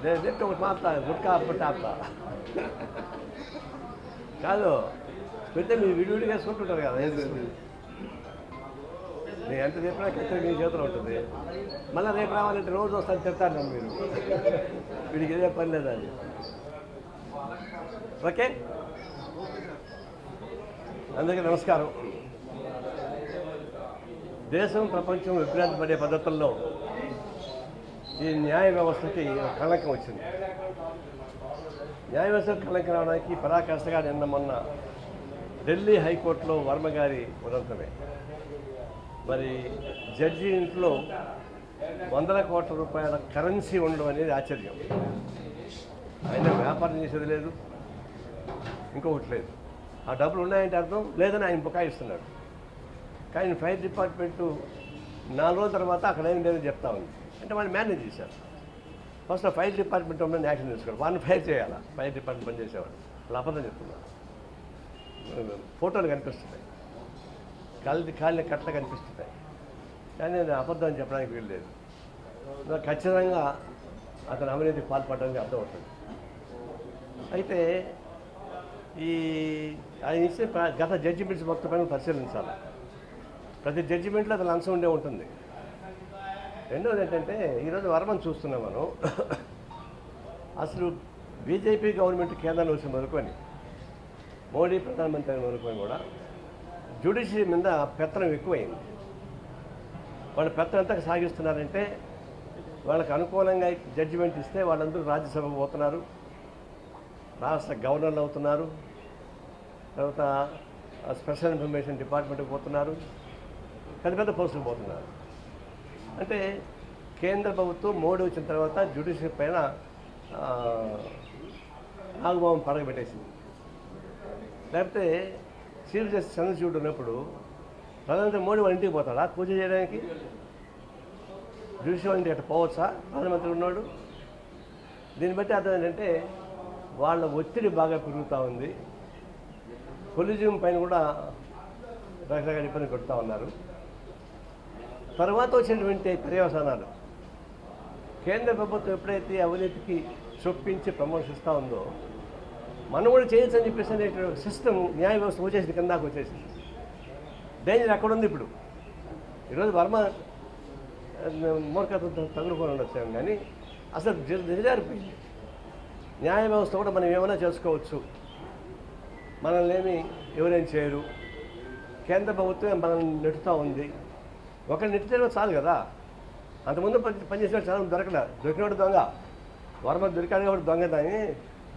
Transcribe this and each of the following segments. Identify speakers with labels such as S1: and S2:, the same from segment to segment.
S1: నేను చెప్తే ఒకటి మాపుతా గుట్కా అప్పటి ఆపుతా కాదు పెడితే మీరు విడివిడిగా వేసుకుంటుంటారు కదా నేను ఎంత చెప్పినా కత్తిరి మీ చేతిలో ఉంటుంది. మళ్ళీ రేపు రావాలంటే రోజు వస్తాను చెప్తాను మీరు వీడికి ఇదే పని లేదా అని. ఓకే, అందరికీ నమస్కారం. దేశం ప్రపంచం విభ్రాంతి పడే పద్ధతుల్లో ఈ న్యాయ వ్యవస్థకి కళంకం వచ్చింది. న్యాయ వ్యవస్థకు కళంకం రావడానికి పరాకాష్ఠగా నిన్న మొన్న ఢిల్లీ హైకోర్టులో వర్మ గారి ఉదంతమే. మరి జడ్జి ఇంట్లో వందల కోట్ల రూపాయల కరెన్సీ ఉండడం అనేది ఆశ్చర్యం. ఆయన వ్యాపారం చేసేది లేదు, ఇంకొకటి లేదు. ఆ డబ్బులు ఉన్నాయంటే అర్థం లేదని ఆయన బుకాయిస్తున్నాడు. కానీ ఫైర్ డిపార్ట్మెంటు 4 రోజుల తర్వాత అక్కడ ఏం లేదని చెప్తా ఉంది. అంటే వాళ్ళు మేనేజ్ చేశారు. ఫస్ట్ ఆ ఫైర్ డిపార్ట్మెంట్ ఉన్న యాక్షన్ తీసుకోవాలి. వాళ్ళని ఫైర్ చేయాలా? ఫైర్ డిపార్ట్మెంట్ పనిచేసేవాడు. వాళ్ళు అబద్ధం చెప్తున్నారు. ఫోటోలు కనిపిస్తున్నాయి, కాళ్ళని కట్టలు కనిపిస్తున్నాయి. కానీ నేను అబద్ధం అని చెప్పడానికి వీల్లేదు. ఖచ్చితంగా అతను అవినీతికి పాల్పడడానికి అర్థమవుతుంది. అయితే ఆయన ఇచ్చే గత జడ్జిమెంట్స్ మొత్తం పైన పరిశీలించాలి. ప్రతి జడ్జిమెంట్లో అతను అంశం ఉండే ఉంటుంది. రెండవది ఏంటంటే ఈరోజు వర్మను చూస్తున్నాం మనం. అసలు బీజేపీ గవర్నమెంట్ కేంద్రంలో వచ్చి మొదలుకొని మోడీ ప్రధానమంత్రి మొదలుకొని కూడా జ్యుడిషియరీ మీద పెత్తనం ఎక్కువైంది. వాళ్ళు పెత్తనం ఎంతగా సాగిస్తున్నారంటే వాళ్ళకి అనుకూలంగా జడ్జిమెంట్ ఇస్తే వాళ్ళందరూ రాజ్యసభకు పోతున్నారు, రాష్ట్ర గవర్నర్లు అవుతున్నారు, తర్వాత స్పెషల్ ఇన్ఫర్మేషన్ డిపార్ట్మెంట్కి పోతున్నారు, పెద్ద పెద్ద పోస్టులకు పోతున్నారు. అంటే కేంద్ర ప్రభుత్వం మోడీ వచ్చిన తర్వాత జ్యుడిషియరీ పైన నాగబాబు పడగబెట్టేసింది. లేకపోతే చీఫ్ జస్టిస్ చంద్రచూడ్ ఉన్నప్పుడు ప్రధానమంత్రి మోడీ వాళ్ళ ఇంటికి పోతాడా పూజ చేయడానికి? జ్యుడిషియరీ ఇంటికి అట్లా పోవచ్చా ప్రధానమంత్రి ఉన్నాడు? దీన్ని బట్టి అర్థం ఏంటంటే వాళ్ళ ఒత్తిడి బాగా పెరుగుతూ ఉంది. కొలిజియం పైన కూడా రకరకాల ఇబ్బంది పెడుతూ ఉన్నారు. తర్వాత వచ్చినటువంటి పర్యవసానాలు కేంద్ర ప్రభుత్వం ఎప్పుడైతే అవినీతికి చొప్పించి ప్రమోషన్ ఇస్తూ ఉందో మనం కూడా చేయొచ్చు అని చెప్పేసి అనేటువంటి సిస్టమ్ న్యాయ వ్యవస్థ వచ్చేసింది, కిందాకు వచ్చేసింది. డేంజర్ అక్కడ ఉంది. ఇప్పుడు ఈరోజు వర్మ మూర్ఖత్వంతో తగులుకొని ఉండొచ్చాము, కానీ అసలు దిగజారిపోయింది. న్యాయ వ్యవస్థ కూడా మనం ఏమైనా చేసుకోవచ్చు, మనల్ని ఏమి ఎవరేం చేయరు. కేంద్ర ప్రభుత్వం మనల్ని నెట్టుతూ ఉంది. ఒకరు నెట్టితే చాలు కదా. అంతకుముందు పనిచేసేవాడు చాలా దొరికినవాడు దొంగ. వర్మ దొరికాడు కాబట్టి దొంగ. దాన్ని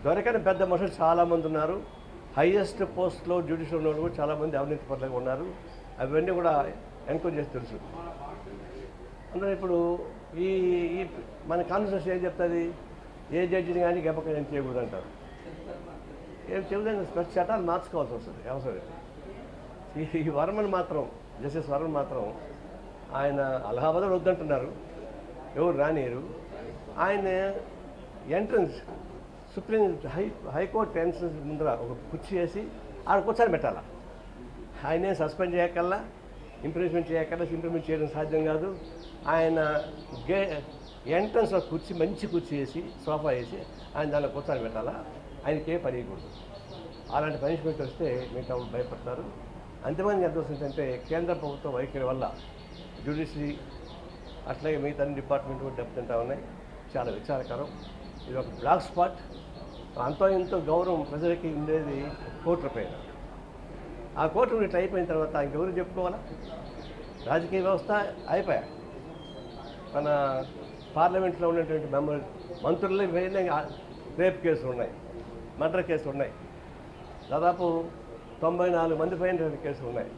S1: దొరకని పెద్ద మనుషులు చాలామంది ఉన్నారు. హైయెస్ట్ పోస్ట్లో జ్యుడిషియల్ ఉన్న కూడా చాలామంది అవినీతి పరులుగా ఉన్నారు. అవన్నీ కూడా ఎంక్వైరీ చేసి తెలుసు. అందులో ఇప్పుడు ఈ మన కాన్స్టిట్యూషన్ ఏం చెప్తుంది? ఏ జడ్జిని కానీ గెప్పక ఏం చేయకూడదు అంటారు. ఏం చెబుతాను, ప్రతి చట్టాలు మార్చుకోవాల్సి వస్తుంది అవసరం. ఈ వర్మను మాత్రం, జస్టిస్ వర్మన్ మాత్రం ఆయన అలహాబాద్ వద్దంటున్నారు, ఎవరు రానియరు. ఆయన ఎంట్రన్స్ సుప్రీం హైకోర్టు ఎంట్రన్స్ ముందర ఒక కుర్చీ వేసి ఆడ కూర్చొని పెట్టాలా. ఆయనే సస్పెండ్ చేయకల్లా, ఇంప్రూవ్మెంట్ చేయకల్లా. ఇంప్రూవ్మెంట్ చేయడం సాధ్యం కాదు. ఆయన ఎంట్రన్స్లో కుర్చీ, మంచి కుర్చీ వేసి, సోఫా వేసి ఆయన దానిలో కూర్చొని పెట్టాలా. ఆయనకే పనియకూడదు. అలాంటి పనిష్మెంట్ వస్తే మిగతా భయపడతారు. అంతమంది ఎంత వస్తుందంటే కేంద్ర ప్రభుత్వ వైఖరి వల్ల జ్యుడిషియరీ అట్లాగే మిగతా అన్ని డిపార్ట్మెంట్ కూడా దెబ్బతింటా ఉన్నాయి. చాలా విచారకరం. ఇది ఒక బ్లాక్ స్పాట్. అంతో ఇంతో గౌరవం ప్రజలకి ఉండేది కోర్టుల పైన. ఆ కోర్టు ఇట్లా అయిపోయిన తర్వాత ఇంకెవరు చెప్పుకోవాలా? రాజకీయ వ్యవస్థ అయిపోయా. మన పార్లమెంట్లో ఉన్నటువంటి మంత్రులు రేప్ కేసులు ఉన్నాయి, మర్డర్ కేసులు ఉన్నాయి. దాదాపు 94 మంది పైన కేసులు ఉన్నాయి.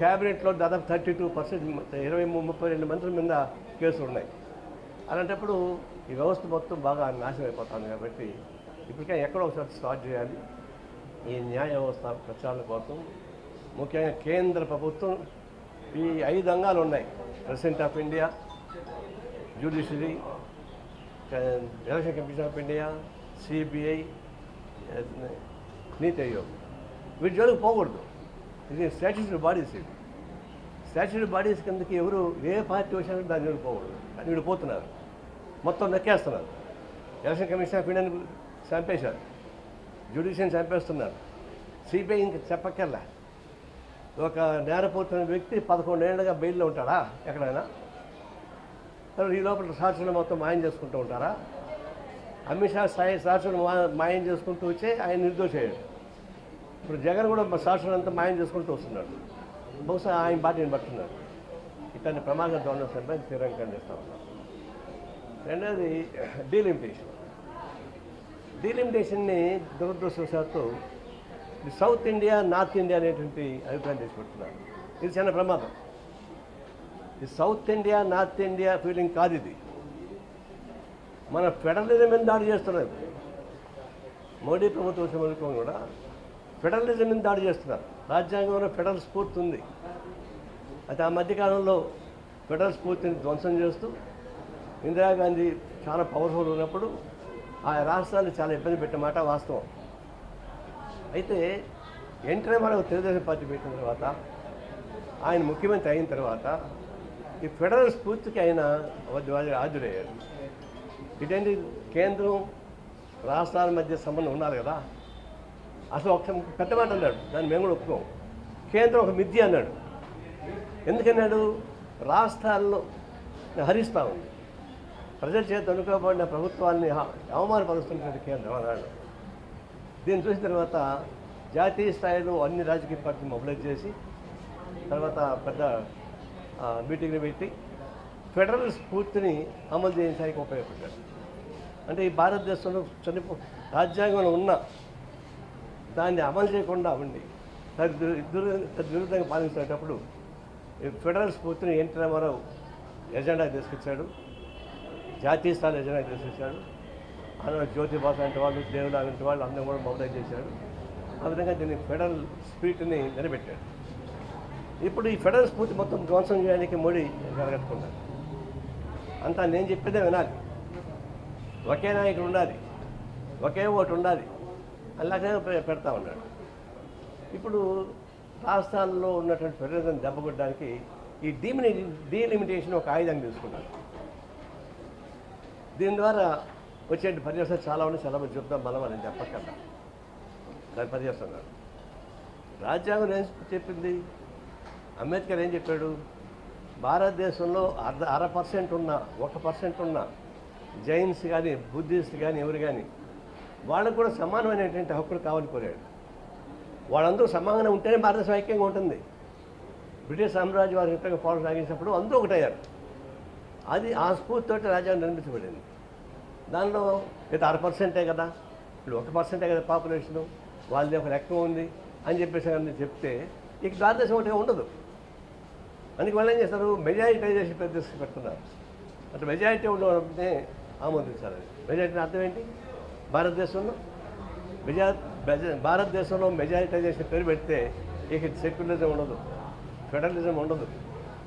S1: క్యాబినెట్లో దాదాపు 32%, 32 మంత్రుల మీద కేసులు ఉన్నాయి. అలాంటప్పుడు ఈ వ్యవస్థ మొత్తం బాగా నాశనం అయిపోతుంది. కాబట్టి ఇప్పటికే ఎక్కడో ఒకసారి స్టార్ట్ చేయాలి ఈ న్యాయ వ్యవస్థ ప్రచారం కోసం. ముఖ్యంగా కేంద్ర ప్రభుత్వం ఈ 5 అంగాలు ఉన్నాయి: president of India, judiciary, election commission of India, CBI, నీతి ఆయోగ్. వీటి జోలికి పోకూడదు. ఇది స్టాట్యూటరీ బాడీస్. ఇవి స్టాట్యూటరీ బాడీస్ కిందకి ఎవరు ఏ పార్టీ వచ్చినా దాని జోలికి పోకూడదు. కానీ వీళ్ళు పోతున్నారు, మొత్తం నక్కేస్తున్నారు. ఎలక్షన్ కమిషన్ ఆఫ్ ఇండియాని చంపేశారు, జ్యుడిషియల్ని చంపేస్తున్నారు, సిబిఐ ఇంక చెప్పక్కర్లా. ఒక నేరపూర్తున్న వ్యక్తి 11 ఏళ్ళుగా బెయిల్లో ఉంటాడా ఎక్కడైనా? తర్వాత ఈ లోపల సాక్షులు మొత్తం మాయం చేసుకుంటూ ఉంటారా? అమిత్ షా సాక్షులు మాయం చేసుకుంటూ వచ్చే ఆయన నిర్దోషయ్యాడు. ఇప్పుడు జగన్ కూడా సాక్షులంతా మాయం చేసుకుంటూ వస్తున్నాడు. బహుశా ఆయన పార్టీని పట్టున్నాడు. ఇట్లాంటి ప్రమాదం దొంగ తీవ్రంగా ఖండిస్తూ ఉన్నాం. రెండవది డీలిమిటేషన్ని దురదృష్టవశాత్తు సౌత్ ఇండియా నార్త్ ఇండియా అనేటువంటి అభిప్రాయం తీసుకుంటున్నారు. ఇది చిన్న ప్రమాదం. ఈ south India north India feeling కాదు ఇది. మన ఫెడరలిజం మీద దాడి చేస్తున్నారు. మోడీ ప్రభుత్వం వచ్చిన కూడా ఫెడరలిజం మీద దాడి చేస్తున్నారు. రాజ్యాంగంలో ఫెడరల్ స్ఫూర్తి ఉంది. అయితే ఆ మధ్యకాలంలో ఫెడరల్ స్ఫూర్తిని ధ్వంసం చేస్తూ ఇందిరాగాంధీ చాలా పవర్ఫుల్ ఉన్నప్పుడు ఆ రాష్ట్రాలు చాలా ఇబ్బంది పెట్టిన మాట వాస్తవం. అయితే ఎన్టీ రామారావు తెలుగుదేశం పార్టీ పెట్టిన తర్వాత, ఆయన ముఖ్యమంత్రి అయిన తర్వాత ఈ ఫెడరల్ స్ఫూర్తికి ఆయన ఆదురయ్యాడు. ఇదేంటి, కేంద్రం రాష్ట్రాల మధ్య సంబంధం ఉండాలి కదా. అసలు ఒక పెద్ద మాట అన్నాడు, దాన్ని మేము కూడా ఒప్పుకోం. కేంద్రం ఒక మిథ్య అన్నాడు. ఎందుకన్నాడు? రాష్ట్రాల్లో హరిస్తూ ఉంది, ప్రజల చేత అనుకోబడిన ప్రభుత్వాన్ని అవమానపరుస్తున్నటువంటి కేంద్రం అన్నాడు. దీన్ని చూసిన తర్వాత జాతీయ స్థాయిలో అన్ని రాజకీయ పార్టీలు మొబిలైజ్ చేసి తర్వాత పెద్ద మీటింగ్లు పెట్టి ఫెడరల్ స్ఫూర్తిని అమలు చేయడానికి ఉపయోగపడ్డాడు. అంటే ఈ భారతదేశంలో రాజ్యాంగంలో ఉన్న దాన్ని అమలు చేయకుండా ఉండి విరుద్ధంగా పాలించేటప్పుడు ఈ ఫెడరల్ స్ఫూర్తిని ఎన్టీ రామారావు ఎజెండాకి తీసుకొచ్చాడు, జాతీయ స్థాయి ఎజెండాకి తీసుకొచ్చాడు. అందులో జ్యోతిబాసు అంటే వాళ్ళు, దేవుడు అలాంటి వాళ్ళు అందరూ కూడా మొబిలైజ్ చేశాడు. ఆ విధంగా దీన్ని ఫెడరల్ స్పిరిట్ని నిలబెట్టాడు. ఇప్పుడు ఈ ఫెడరల్ స్ఫూర్తి మొత్తం ధ్వంసం చేయడానికి మోడీ జరగట్టుకున్నాడు. అంతా నేను చెప్పేదే వినాలి, ఒకే నాయకుడు ఉండాలి, ఒకే ఓటు ఉండాలి, అలాగే పెడతా ఉన్నాడు. ఇప్పుడు రాష్ట్రాల్లో ఉన్నటువంటి ఫెడరలిజం దెబ్బకొట్టడానికి ఈ డీలిమిటేషన్ ఒక ఆయుధంగా తీసుకున్నాడు. దీని ద్వారా వచ్చే పర్యవసాలు చాలా ఉన్నాయి. చాలా మంది చెప్తాం, మనం అని చెప్పక్కర్లా. దాని పర్యవసాలు రాజ్యాంగం ఏం చెప్పింది? అంబేద్కర్ ఏం చెప్పాడు? భారతదేశంలో 0.5% ఉన్న 1% ఉన్న జైన్స్ కానీ బుద్ధిస్ట్ కానీ ఎవరు కానీ వాళ్ళకు కూడా సమానమైనటువంటి హక్కులు కావాలని కోరాడు. వాళ్ళందరూ సమానంగా ఉంటేనే భారతదేశం ఐక్యంగా ఉంటుంది. బ్రిటిష్ సామ్రాజ్యం వారి యుద్ధంగా పాలన సాగించినప్పుడు అందరూ ఒకటయ్యారు. అది ఆ స్ఫూర్తితో రాజ్యాంగం నిర్మించబడింది. దానిలో అయితే 6%ఏ కదా, ఇప్పుడు 1%ఏ కదా పాపులేషను, వాళ్ళది ఒక లెక్క ఉంది అని చెప్పేసి అని చెప్తే ఇక భారతదేశం ఒకటిగా ఉండదు. అందుకే వాళ్ళు ఏం చేస్తారు? మెజారిటైజేషన్ పెడుతున్నారు. అంటే మెజారిటీ ఉండనే ఆమోదించాలి. మెజారిటీ అర్థం ఏంటి? భారతదేశంలో మెజారిటైజేషన్ పేరు పెడితే ఇక సెక్యులరిజం ఉండదు, ఫెడరలిజం ఉండదు,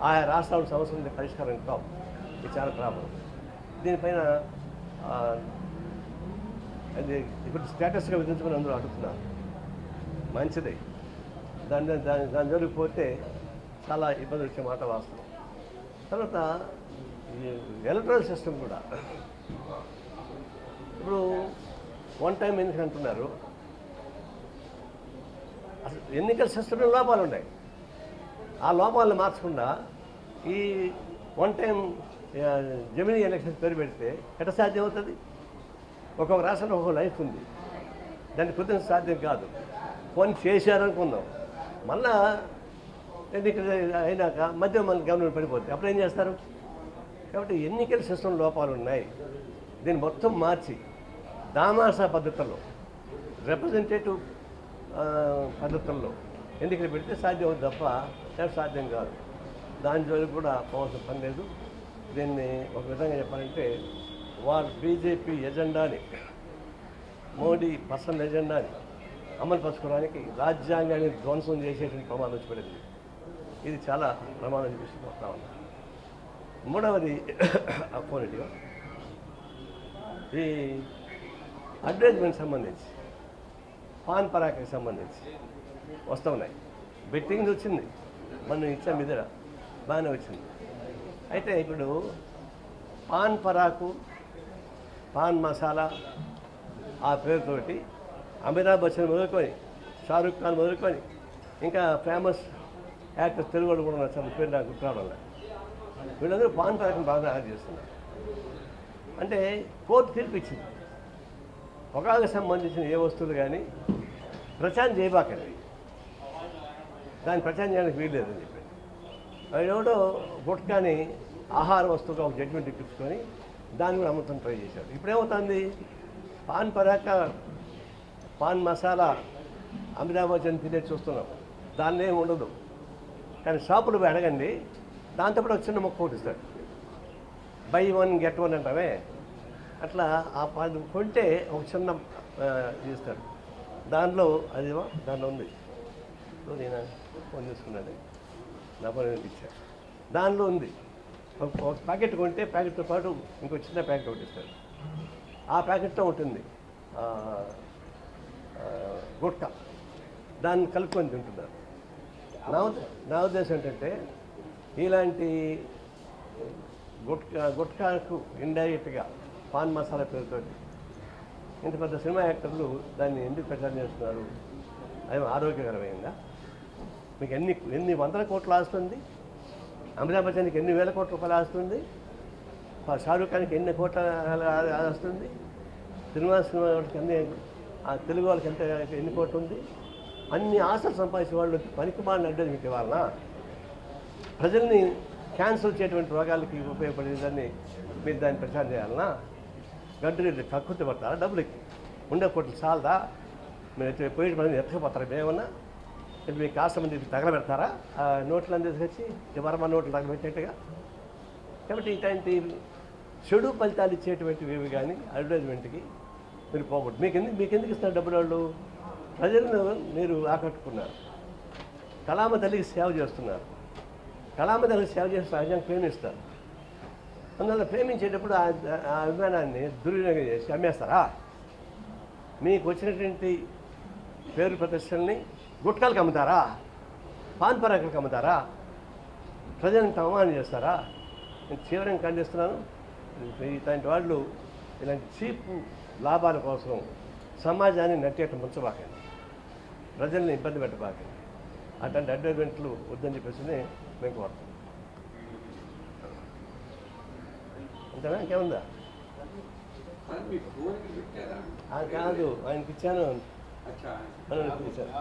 S1: ఆయా రాష్ట్రాల సమస్యల పరిష్కారం కావు. ఇది చాలా ప్రాబ్లం. దీనిపైన అది ఇప్పుడు స్టేటస్గా విధించుకుని అందరూ అడుగుతున్నారు. మంచిదే, దాని జోలికి పోతే చాలా ఇబ్బంది వచ్చే మాట వాస్తవం. తర్వాత ఎలక్ట్రల్ సిస్టమ్ కూడా ఇప్పుడు వన్ టైం ఎన్నికలు అంటున్నారు. అసలు ఎన్నికల సిస్టంలో లోపాలు ఉన్నాయి. ఆ లోపాలను మార్చకుండా ఈ వన్ టైం జమినీ ఎలక్షన్స్ పేరు పెడితే ఎట్లా సాధ్యం అవుతుంది? ఒక్కొక్క రాష్ట్రంలో ఒక్కొక్క లైఫ్ ఉంది, దాన్ని కుదిరిన సాధ్యం కాదు. ఫోన్ చేశారనుకుందాం, మళ్ళా ఎన్నికలు అయినాక మధ్య మన గవర్నమెంట్ పడిపోతుంది, అప్పుడు ఏం చేస్తారు? కాబట్టి ఎన్నికల సిస్టమ్ లోపాలు ఉన్నాయి. దీన్ని మొత్తం మార్చి దామాషా పద్ధతుల్లో, రిప్రజెంటేటివ్ పద్ధతుల్లో ఎన్నికలు పెడితే సాధ్యం అవుతుంది తప్ప సాధ్యం కాదు. దాని జోలికి కూడా పోవాల్సిన పని లేదు. దీన్ని ఒక విధంగా చెప్పాలంటే బీజేపీ ఎజెండాని, మోడీ పర్సనల్ ఎజెండాని అమలు పరచుకోవడానికి రాజ్యాంగాన్ని ధ్వంసం చేసేటువంటి ప్రమాదం వచ్చి పడింది. ఇది చాలా ప్రమాదం చూసిపోతా ఉంది. మూడవది అపోనెంట్గా ఈ అడ్వర్టైజ్మెంట్ సంబంధించి, పాన్ పరాక్కి సంబంధించి వస్తూ ఉన్నాయి. బెట్టింగ్ వచ్చింది, మనం ఇచ్చాం ఇద్దర బాగానే వచ్చింది. అయితే ఇప్పుడు పాన్ పరాకు పాన్ మసాలా ఆ పేరుతోటి అమితాబ్ బచ్చన్ మొదలుకొని షారూఖ్ ఖాన్ మొదలుకొని ఇంకా ఫేమస్ యాక్టర్స్ తెలుగు వాళ్ళు కూడా ఉన్నారు. చాలా పేరు నాకు గుర్తు రావడం లేదు. వీళ్ళందరూ పాన్ పథకం బాగా తయారు చేస్తున్నారు. అంటే కోర్టు తీర్పు ఇచ్చింది, పొగాకు సంబంధించిన ఏ వస్తువులు కానీ ప్రచారం చేయబాకండి, దాన్ని ప్రచారం చేయడానికి వీల్లేదని చెప్పి ఎవడో గుట్కాని ఆహార వస్తువుగా ఒక జడ్జిమెంట్ ఇప్పించుకొని దాన్ని కూడా అమ్ముతాం ట్రై చేశాడు. ఇప్పుడేమవుతుంది, పాన్ పరాక పాన్ మసాలా అమితాబ్ బచ్చన్ తినే చూస్తున్నాం, దాన్ని ఏమి ఉండదు. కానీ షాపులు పోయి అడగండి, దాంతోపాటు ఒక చిన్న మొక్క ఒకటి ఇస్తాడు, బై వన్ గెట్ వన్ అంటామే, అట్లా ఆ పాన్ కొంటే ఒక చిన్న ఇస్తాడు. దానిలో దానిలో ఉంది, నేను ఫోన్ చేసుకున్నాను, నా పని ఇచ్చాను, దానిలో ఉంది ఒక ప్యాకెట్ కొంటే ప్యాకెట్తో పాటు ఇంకో చిన్న ప్యాకెట్ ఒకటి ఇస్తాడు. ఆ ప్యాకెట్తో ఉంటుంది గుట్కా, దాన్ని కలుపుకొని తింటున్నారు. నా ఉద్దేశం ఏంటంటే ఇలాంటి గుట్కాకు ఇండైరెక్ట్గా పాన్ మసాలా పేరుతో ఇంత పెద్ద సినిమా యాక్టర్లు దాన్ని ఎందుకు ప్రచారం చేస్తున్నారు? అది ఆరోగ్యకరమైందా? మీకు ఎన్ని వందల కోట్లు ఆస్తుంది, అమితాబ్ బచ్చన్కి ఎన్ని వేల కోట్ల రూపాయలు ఆస్తుంది, షారూఖ్ ఖాన్కి ఎన్ని కోట్ల వస్తుంది, సినిమా వాళ్ళకి తెలుగు వాళ్ళకి ఎన్ని కోట్లు ఉంది, అన్ని ఆశలు సంపాదించే వాళ్ళు పనికి మాలిన అడ్డది మీకు ఇవ్వాలన్నా? ప్రజల్ని క్యాన్సర్ చేయటువంటి రోగాలకి ఉపయోగపడేదాన్ని మీరు దాన్ని ప్రచారం చేయాలన్నా? గడ్డు రెడ్డి కక్కుర్తి పడతారా? డబ్బులకి ఉండే కోట్లు చాలదా? మీరు పోయి మంది ఎత్తకపోతారా? మేమన్నా మీకు కాస్త మంది తగలబెడతారా? నోట్లు అని తీసుకొచ్చి వర్మ నోట్లు తగలబెట్టేట్టుగా. కాబట్టి ఇట్లాంటి చెడు ఫలితాలు ఇచ్చేటువంటివి కానీ అడ్వర్టైజ్మెంట్కి మీరు పోకూడదు. మీకెందుకు ఇస్తారు డబ్బులు? వాళ్ళు ప్రజలను మీరు ఆకట్టుకున్నారు, కళామ తల్లికి సేవ చేస్తున్నారు, కళామ తల్లికి సేవ చేస్తే రాజ్యాన్ని ప్రేమిస్తారు. అందువల్ల ప్రేమించేటప్పుడు ఆ అభిమానాన్ని దుర్వినియోగం చేసి అమ్మేస్తారా? మీకు వచ్చినటువంటి పేరు ప్రతిష్టల్ని గుట్కాలకు అమ్ముతారా? పాన్ పరాకులకు అమ్ముతారా? ప్రజలను అవమానం చేస్తారా? నేను తీవ్రంగా ఖండిస్తున్నాను. ఇలాంటి వాళ్ళు ఇలాంటి చీప్ లాభాల కోసం సమాజాన్ని నట్టేట ముంచబాకండి, ప్రజల్ని ఇబ్బంది పెట్టబాకండి. అట్లాంటి అడ్వర్టైజ్మెంట్లు వద్దని చెప్పేసి మేము కోరుతాం. అంతేనా? ఇంకేముందా? కాదు, ఆయనకి ఇచ్చాను, ఇచ్చాను.